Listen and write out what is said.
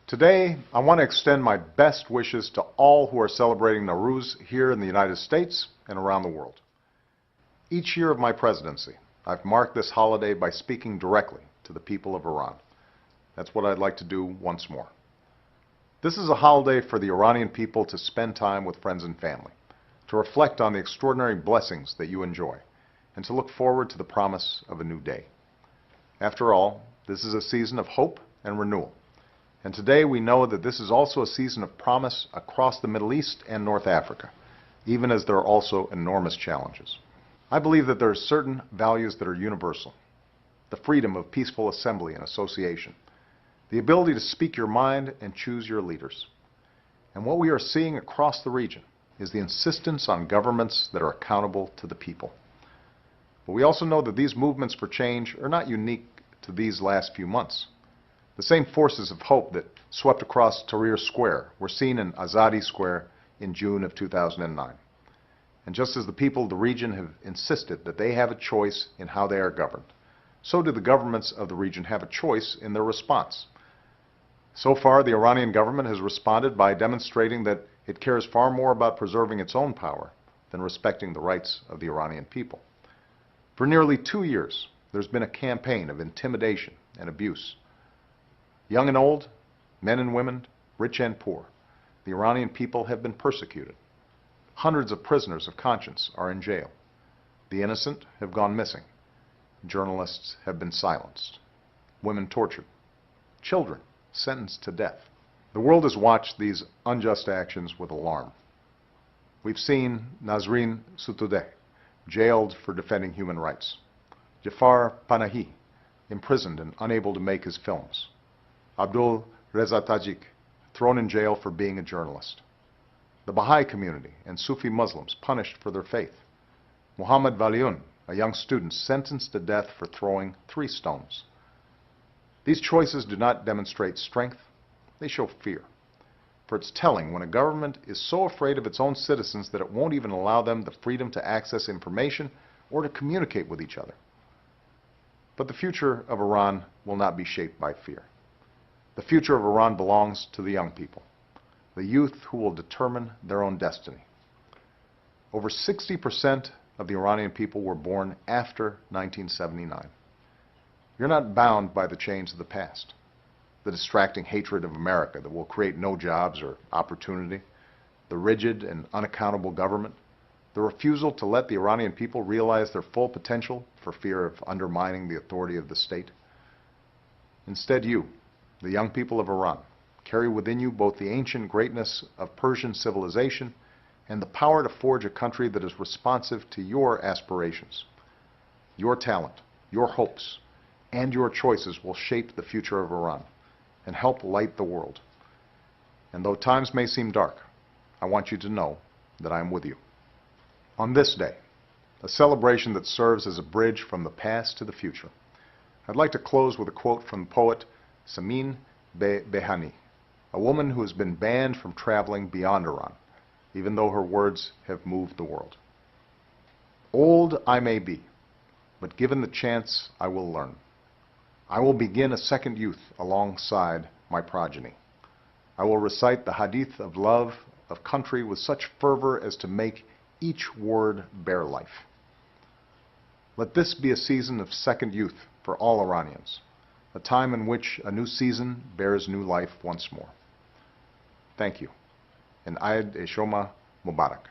Today, I want to extend my best wishes to all who are celebrating Nowroz here in the United States and around the world. Each year of my presidency, I've marked this holiday by speaking directly to the people of Iran. That's what I'd like to do once more. This is a holiday for the Iranian people to spend time with friends and family, to reflect on the extraordinary blessings that you enjoy, and to look forward to the promise of a new day. After all, this is a season of hope and renewal. And today we know that this is also a season of promise across the Middle East and North Africa, even as there are also enormous challenges. I believe that there are certain values that are universal. The freedom of peaceful assembly and association, the ability to speak your mind and choose your leaders. And what we are seeing across the region is the insistence on governments that are accountable to the people. But we also know that these movements for change are not unique to these last few months. The same forces of hope that swept across Tahrir Square were seen in Azadi Square in June of 2009. And just as the people of the region have insisted that they have a choice in how they are governed, so do the governments of the region have a choice in their response. So far, the Iranian government has responded by demonstrating that it cares far more about preserving its own power than respecting the rights of the Iranian people. For nearly 2 years, there's been a campaign of intimidation and abuse. Young and old, men and women, rich and poor, the Iranian people have been persecuted. Hundreds of prisoners of conscience are in jail. The innocent have gone missing. Journalists have been silenced. Women tortured. Children sentenced to death. The world has watched these unjust actions with alarm. We've seen Nasrin Sotoudeh jailed for defending human rights. Jafar Panahi imprisoned and unable to make his films. Abdul Reza Tajik thrown in jail for being a journalist. The Baha'i community and Sufi Muslims punished for their faith. Muhammad Valiun, a young student, sentenced to death for throwing 3 stones. These choices do not demonstrate strength, they show fear. For it's telling when a government is so afraid of its own citizens that it won't even allow them the freedom to access information or to communicate with each other. But the future of Iran will not be shaped by fear. The future of Iran belongs to the young people, the youth who will determine their own destiny. Over 60% of the Iranian people were born after 1979. You're not bound by the chains of the past, the distracting hatred of America that will create no jobs or opportunity, the rigid and unaccountable government, the refusal to let the Iranian people realize their full potential for fear of undermining the authority of the state. Instead, you, the young people of Iran, carry within you both the ancient greatness of Persian civilization and the power to forge a country that is responsive to your aspirations. Your talent, your hopes, and your choices will shape the future of Iran and help light the world. And though times may seem dark, I want you to know that I am with you. On this day, a celebration that serves as a bridge from the past to the future, I'd like to close with a quote from the poet Samin Behani, a woman who has been banned from traveling beyond Iran, even though her words have moved the world. Old I may be, but given the chance I will learn. I will begin a second youth alongside my progeny. I will recite the hadith of love of country with such fervor as to make each word bear life. Let this be a season of second youth for all Iranians, a time in which a new season bears new life once more. Thank you, and Eid e Shoma Mubarak.